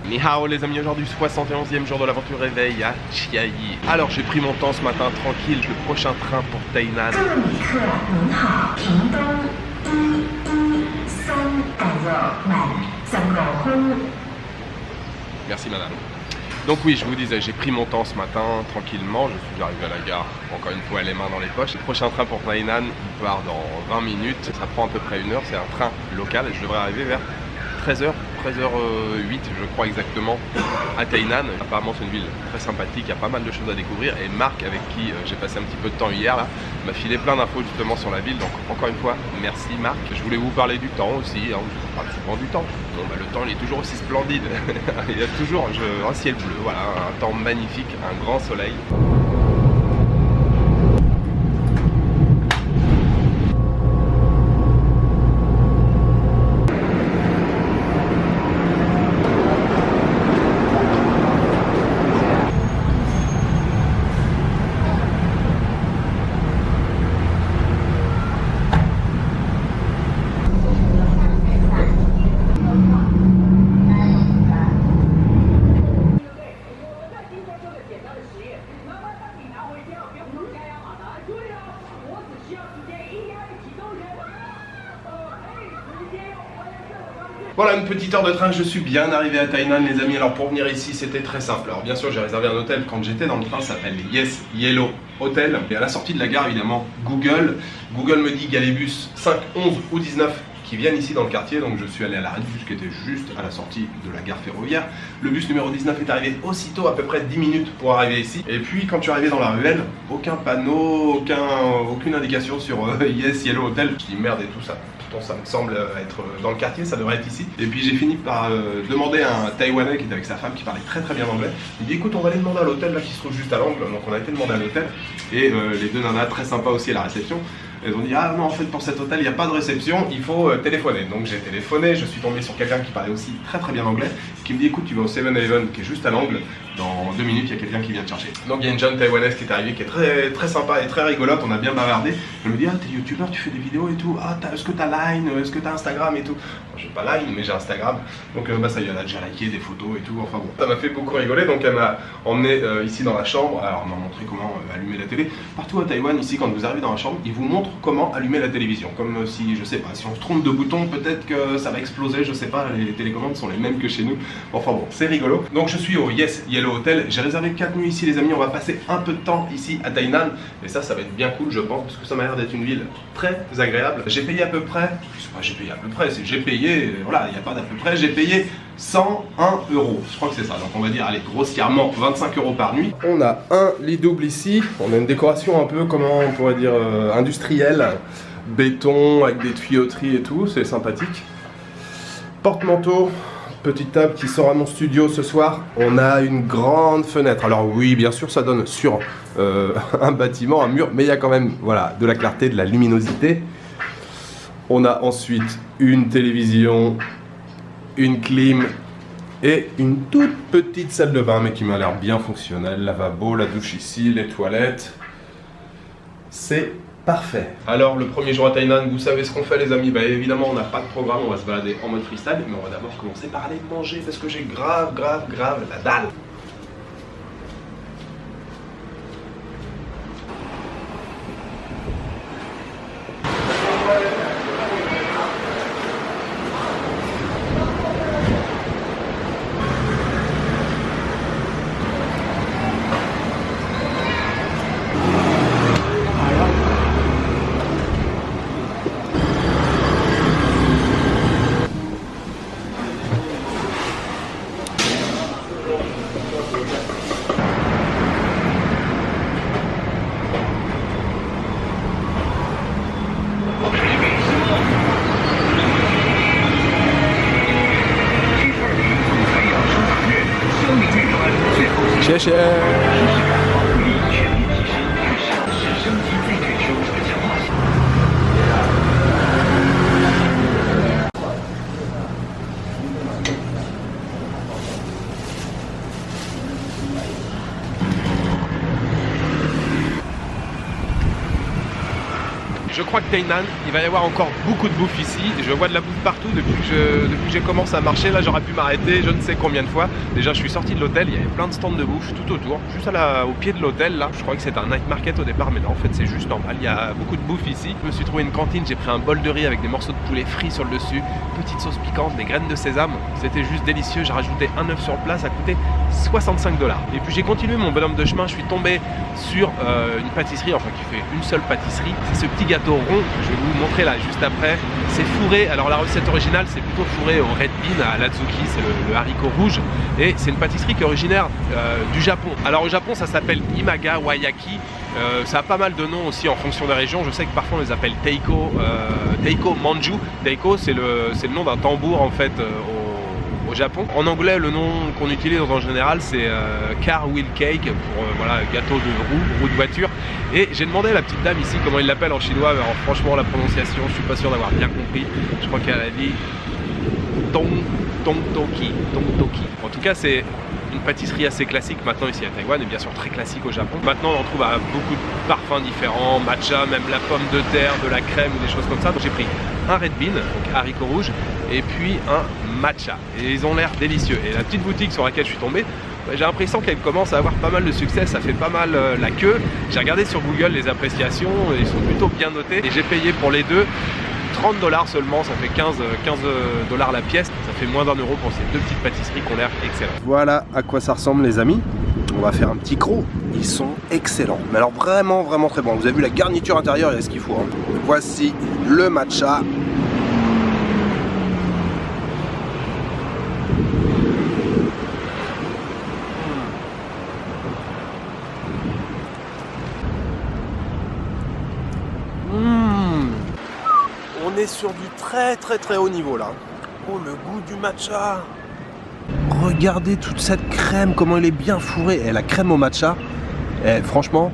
Ni hao les amis, aujourd'hui 71e jour de l'aventure réveil à Chiayi. Alors j'ai pris mon temps ce matin tranquille, le prochain train pour Tainan. Merci madame. Donc oui, je vous disais, j'ai pris mon temps ce matin tranquillement, je suis arrivé à la gare, encore une fois les mains dans les poches. Le prochain train pour Tainan, il part dans 20 minutes, ça prend à peu près 1 heure, c'est un train local et je devrais arriver vers 13h, 13h08 je crois exactement à Tainan. Apparemment c'est une ville très sympathique, il y a pas mal de choses à découvrir et Marc avec qui j'ai passé un petit peu de temps hier là m'a filé plein d'infos justement sur la ville, donc encore une fois merci Marc. Je voulais vous parler du temps aussi, hein. Je vous parle souvent du temps. Bon bah le temps il est toujours aussi splendide, il y a toujours un ciel bleu, voilà, un temps magnifique, un grand soleil. Voilà une petite heure de train, je suis bien arrivé à Tainan les amis. Alors pour venir ici c'était très simple. Alors bien sûr j'ai réservé un hôtel quand j'étais dans le train, ça s'appelle Yes Yellow Hotel. Et à la sortie de la gare évidemment Google me dit qu'il y a les bus 5, 11 ou 19 qui viennent ici dans le quartier. Donc je suis allé à l'arrêt de bus qui était juste à la sortie de la gare ferroviaire. Le bus numéro 19 est arrivé aussitôt, à peu près 10 minutes pour arriver ici. Et puis quand je suis arrivé dans la ruelle, aucun panneau, aucune indication sur Yes Yellow Hotel. Je dis merde et tout ça. Ça me semble être dans le quartier, ça devrait être ici. Et puis j'ai fini par demander à un Taïwanais qui était avec sa femme, qui parlait très bien anglais. Il dit écoute on va aller demander à l'hôtel là qui se trouve juste à l'angle. Donc on a été demander à l'hôtel. Et les deux nanas très sympas aussi à la réception. Elles ont dit ah non en fait pour cet hôtel il n'y a pas de réception, il faut téléphoner. Donc j'ai téléphoné, je suis tombé sur quelqu'un qui parlait aussi très bien anglais, qui me dit écoute tu vas au 7-Eleven qui est juste à l'angle, dans 2 minutes il y a quelqu'un qui vient te chercher. Donc il y a une jeune taïwanaise qui est arrivée qui est très sympa et très rigolote, on a bien bavardé. Elle me dit ah t'es youtubeur, tu fais des vidéos et tout, ah est-ce que t'as Line, est-ce que t'as Instagram et tout. J'ai pas Line mais j'ai Instagram, donc bah ça y est, elle a déjà liké des photos et tout, enfin bon. Ça m'a fait beaucoup rigoler, donc elle m'a emmené ici dans la chambre, alors elle m'a montré comment allumer la télé. Partout à Taïwan ici quand vous arrivez dans la chambre, ils vous montrent comment allumer la télévision, comme si, je sais pas, si on se trompe de bouton, peut-être que ça va exploser, je sais pas, les télécommandes sont les mêmes que chez nous. Enfin bon, c'est rigolo. Donc je suis au Yes Yellow Hotel, j'ai réservé 4 nuits ici les amis, on va passer un peu de temps ici à Tainan, et ça va être bien cool je pense, parce que ça m'a l'air d'être une ville très agréable. J'ai payé à peu près, je sais pas, j'ai payé à peu près, c'est j'ai payé, voilà, il n'y a pas d'à peu près, j'ai payé 101 €, je crois que c'est ça, donc on va dire, allez, grossièrement 25 € par nuit. On a un lit double ici, on a une décoration un peu, comment on pourrait dire, industrielle, béton avec des tuyauteries et tout, c'est sympathique. Porte-manteau, petite table qui sort à mon studio ce soir. On a une grande fenêtre, alors oui bien sûr ça donne sur un bâtiment, un mur, mais il y a quand même voilà, de la clarté, de la luminosité. On a ensuite une télévision, une clim et une toute petite salle de bain mais qui m'a l'air bien fonctionnelle. Lavabo, la douche ici, les toilettes, c'est parfait. Alors le premier jour à Tainan, vous savez ce qu'on fait les amis? Bah évidemment on n'a pas de programme, on va se balader en mode freestyle, mais on va d'abord commencer par aller manger parce que j'ai grave la dalle. Cheers. Je crois que Tainan, il va y avoir encore beaucoup de bouffe ici. Je vois de la bouffe partout depuis que j'ai commencé à marcher. Là, j'aurais pu m'arrêter je ne sais combien de fois. Déjà, je suis sorti de l'hôtel, il y avait plein de stands de bouffe tout autour. Juste au pied de l'hôtel, là. Je croyais que c'était un night market au départ, mais non, en fait, c'est juste normal. Il y a beaucoup de bouffe ici. Je me suis trouvé une cantine, j'ai pris un bol de riz avec des morceaux de poulet frits sur le dessus, petite sauce piquante, des graines de sésame. C'était juste délicieux. J'ai rajouté un œuf sur place, ça a coûté 65 $. Et puis j'ai continué mon bonhomme de chemin. Je suis tombé sur une pâtisserie, enfin qui fait une seule pâtisserie. C'est ce petit gâteau rond que je vais vous montrer là juste après. C'est fourré, alors la recette originale c'est plutôt fourré au red bean, à l'adzuki, c'est le haricot rouge. Et c'est une pâtisserie qui est originaire du Japon. Alors au Japon ça s'appelle Imaga Wayaki. Ça a pas mal de noms aussi en fonction des régions. Je sais que parfois on les appelle Teiko, Teiko Manju. Teiko c'est le nom d'un tambour en fait au Japon. En anglais, le nom qu'on utilise en général, c'est car wheel cake pour voilà, gâteau de roue de voiture. Et j'ai demandé à la petite dame ici comment il l'appelle en chinois. Alors, franchement, la prononciation, je suis pas sûr d'avoir bien compris. Je crois qu'elle a dit Tongtoki. En tout cas, c'est une pâtisserie assez classique maintenant ici à Taïwan et bien sûr très classique au Japon. Maintenant on en trouve à beaucoup de parfums différents, matcha, même la pomme de terre, de la crème ou des choses comme ça. Donc j'ai pris un red bean, donc haricot rouge, et puis un matcha. Et ils ont l'air délicieux. Et la petite boutique sur laquelle je suis tombé, j'ai l'impression qu'elle commence à avoir pas mal de succès, ça fait pas mal la queue. J'ai regardé sur Google les appréciations, ils sont plutôt bien notés et j'ai payé pour les deux 30 $ seulement, ça fait 15 $ la pièce, ça fait moins d'1 € pour ces deux petites pâtisseries qui ont l'air excellentes. Voilà à quoi ça ressemble les amis. On va faire un petit croc, ils sont excellents, mais alors vraiment très bons. Vous avez vu la garniture intérieure, il y a ce qu'il faut. Hein. Voici le matcha. On est sur du très haut niveau là. Oh, le goût du matcha. Regardez toute cette crème, comment elle est bien fourrée. Et la crème au matcha, franchement.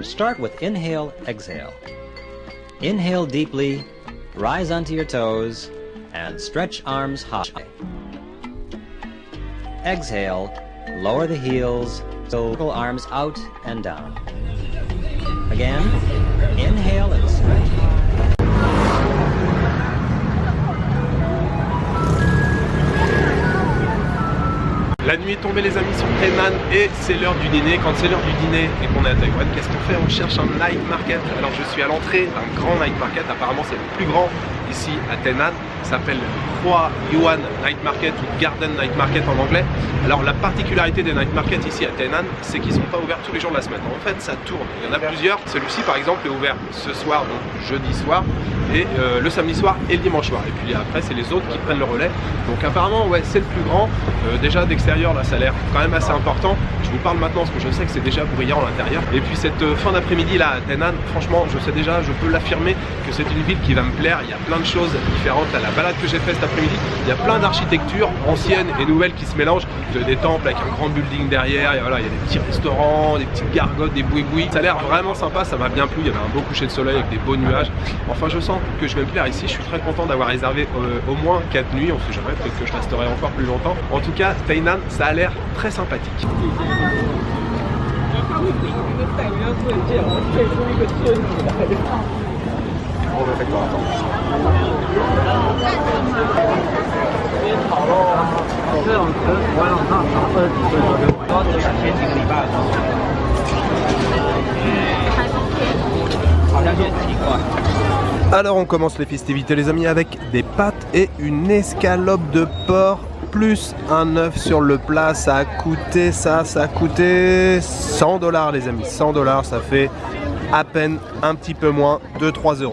Start with inhale, exhale. Inhale deeply, rise onto your toes, and stretch arms high. Exhale, lower the heels, circle arms out and down. Again, inhale and stretch high. La nuit est tombée les amis sur Tainan et c'est l'heure du dîner. Quand c'est l'heure du dîner et qu'on est à Taïwan, qu'est-ce qu'on fait? On cherche un night market. Alors je suis à l'entrée d'un grand night market, apparemment c'est le plus grand ici à Tainan. Ça s'appelle Hua Yuan Night Market ou Garden Night Market en anglais. Alors la particularité des night markets ici à Tainan, c'est qu'ils ne sont pas ouverts tous les jours de la semaine. En fait ça tourne, il y en a plusieurs. Celui-ci par exemple est ouvert ce soir, donc jeudi soir, et le samedi soir et le dimanche soir. Et puis après c'est les autres qui prennent le relais. Donc apparemment ouais c'est le plus grand. Déjà d'extérieur là ça a l'air quand même assez important. Je vous parle maintenant parce que je sais que c'est déjà bruyant à l'intérieur. Et puis cette fin d'après-midi là à Tainan, franchement je sais déjà, je peux l'affirmer que c'est une ville qui va me plaire. Il y a plein de choses différentes à la balade que j'ai fait cet après-midi. Il y a plein d'architectures anciennes et nouvelles qui se mélangent. Vous avez des temples avec un grand building derrière, et voilà, il y a des petits restaurants, des petites gargotes, des boui-boui. Ça a l'air vraiment sympa, ça m'a bien plu. Il y avait un beau coucher de soleil avec des beaux nuages. Enfin je sens que je vais me plaire ici. Je suis très content d'avoir réservé au moins 4 nuits. On sait jamais, peut-être que je resterai encore plus longtemps. En tout cas Tainan ça a l'air très sympathique. Alors on commence les festivités les amis avec des pâtes et une escalope de porc plus un œuf sur le plat. Ça a coûté ça a coûté 100 $ les amis, 100 $, ça fait à peine un petit peu moins de 3 €.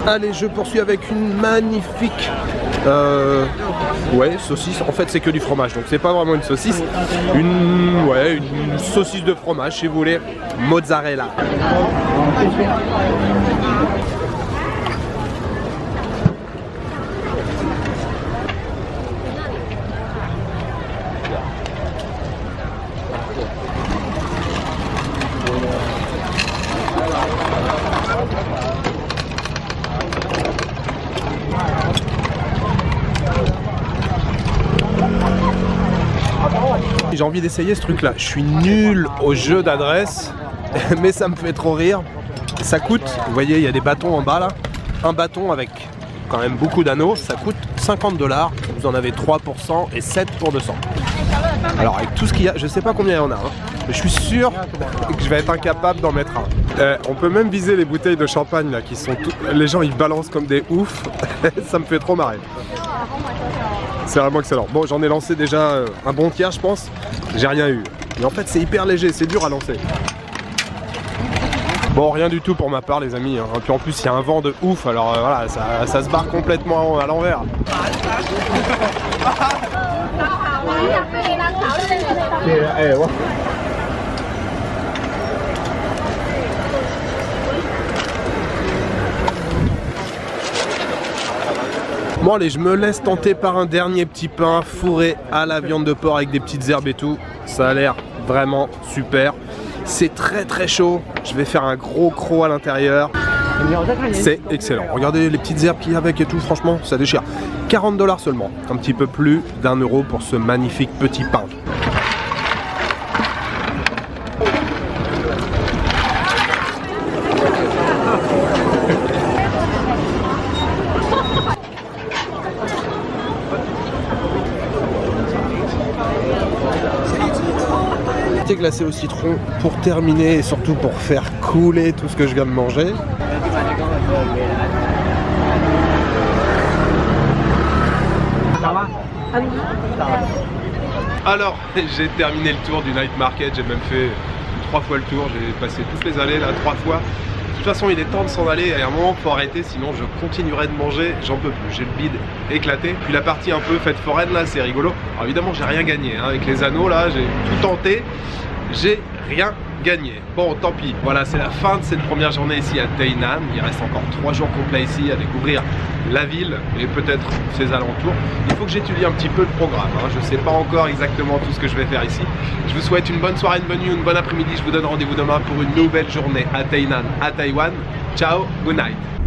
Allez, je poursuis avec une magnifique saucisse. En fait c'est que du fromage, donc c'est pas vraiment une saucisse. Une saucisse de fromage si vous voulez, mozzarella. J'ai envie d'essayer ce truc là. Je suis nul au jeu d'adresse, mais ça me fait trop rire. Ça coûte, vous voyez il y a des bâtons en bas là. Un bâton avec quand même beaucoup d'anneaux, ça coûte 50 $. Vous en avez 3 pour 100 et 7 pour 200. Alors avec tout ce qu'il y a, je sais pas combien il y en a, hein, mais je suis sûr que je vais être incapable d'en mettre un. On peut même viser les bouteilles de champagne là qui sont toutes... Les gens ils balancent comme des oufs. Ça me fait trop marrer. C'est vraiment excellent. Bon, j'en ai lancé déjà un bon tiers, je pense. J'ai rien eu. Mais en fait, c'est hyper léger, c'est dur à lancer. Bon, rien du tout pour ma part, les amis. Hein. Puis en plus, il y a un vent de ouf, alors voilà, ça se barre complètement à l'envers. Bon allez, je me laisse tenter par un dernier petit pain fourré à la viande de porc avec des petites herbes et tout. Ça a l'air vraiment super. C'est très très chaud. Je vais faire un gros croc à l'intérieur. C'est excellent. Regardez les petites herbes qu'il y a avec et tout, franchement, ça déchire. 40 $ seulement. Un petit peu plus d'1 € pour ce magnifique petit pain. Glacé au citron pour terminer et surtout pour faire couler tout ce que je viens de manger. Alors j'ai terminé le tour du night market, j'ai même fait 3 fois le tour, j'ai passé toutes les allées là 3 fois. De toute façon il est temps de s'en aller, à un moment il faut arrêter sinon je continuerai de manger, j'en peux plus, j'ai le bide éclaté. Puis la partie un peu fête foraine là c'est rigolo. Alors évidemment j'ai rien gagné, hein. Avec les anneaux là j'ai tout tenté, j'ai rien gagné. Bon tant pis, voilà c'est la fin de cette première journée ici à Tainan. Il reste encore 3 jours complets ici à découvrir la ville et peut-être ses alentours. Il faut que j'étudie un petit peu le programme, hein. Je sais pas encore exactement tout ce que je vais faire ici. Je vous souhaite une bonne soirée, une bonne nuit, une bonne après-midi. Je vous donne rendez-vous demain pour une nouvelle journée à Tainan, à Taïwan. Ciao, good night.